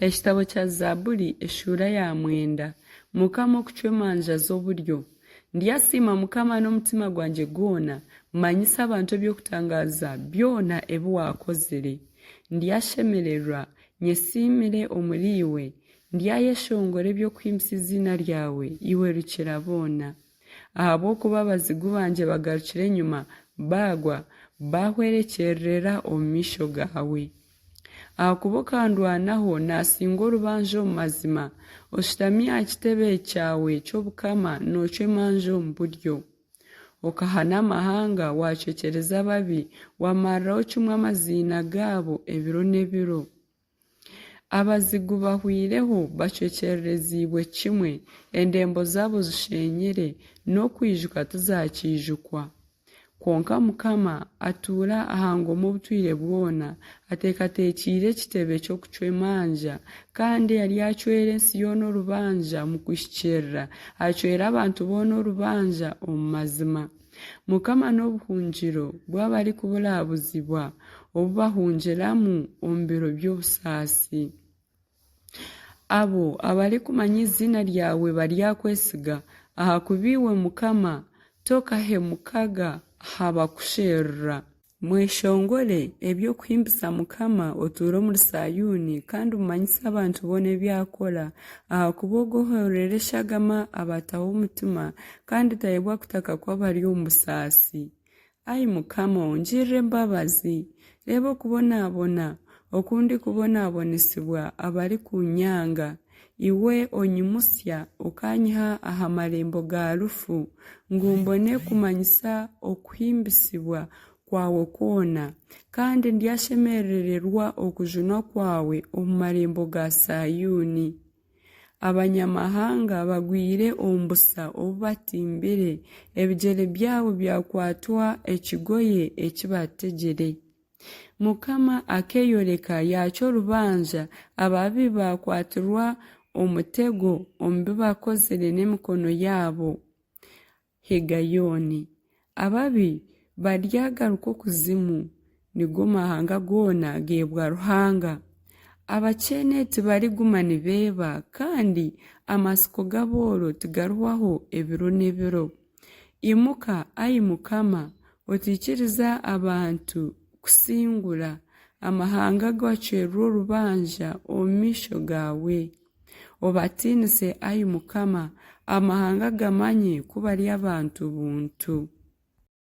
Ekitabo kya Zaaburi eshuura ya 9. Mukama okucwemanja z'oburyo. Ndyasiima Mukama n'omutima gwange gwona, manyisa abantu eby'okutangaza byona ebi waakozire. Ndyashemererwa nyesiimire omuri iwe, ndyayeshongora eby'okuhimbisa izina ryawe, iwe rukira boona. Ahabw'okuba abazigu banje bagarukire enyuma, bagwa, bahwerekyerera omu maisho gawe. Ahakuba okandwanaho nasinga orubanja omu mazima, oshutami aha kitebe kyawe ky'obukama noocwemanja omu buryo. Okahana amahanga, wacwekyereza ababi, wamarraho kimwe amaziina gaabo ebiro n'ebiro. Abazigu bahwireho bacwekyerezibwe kimwe, endembo zaabo zishenyere, n'okwijuka tizakiijukwa. Kwonka Mukama atuura aha ngoma obutwire bwona, ateekateekiire ekitebe ky'okucwemanja, kandi yari acwera ensi yoona orubanja mu kuhikyerera, acwera abantu boona orubanja omu mazima. Mukama n'obuhungiro bw'abarikuburaabuzibwa, obu bahungiramu omu biro by'obusaasi. Abo abarikumanya izina ryawe baryakwesiga, ahakuba iwe Mukama tokahemukaga habakusherra. Mweshongore eby'okuhimbisa Mukama otuure omuri Sayuni, kandi mumanyise abantu boona ebyakora, ahakuba ogohorera eshagama abataho omutima, kandi tayebwa kutaka kw'abari omu busaasi. Ai Mukama ongirire embabazi, reba okubonaabona okundi kubonaabonesibwa abari kunyanga. Iwe onyimusya okanyiha aha marembo ga rufu, ngu mbone kumanyisa okuhimbisibwa kwawe kwona, kandi ndyashemerererwa okujunwa kwawe omu marembo ga Sayuni. Abanyamahanga bagwire omu busa obu batimbire, ebigyere byabo byakwatwa ekigoye ekibategere. Mukama akeyoreka yaakya orubanja, ababi bakwatirwa omutego omu bibakozire n'emikono yaabo. Hegayoni. Ababi baryagaruka okuzimu, nigo mahanga goona geebwa ruhanga. Abakyene tibariguma nibeeba, kandi amasiko g'abooro tigaruhwaho ebiro n'ebiro. Imuka, ai Mukama, otiikiriza abantu kusingura, amahanga gacwerwa orubanja omu maisho gawe. Obatiinise, ai Mukama, amahanga gamanye ku bari abantu buntu.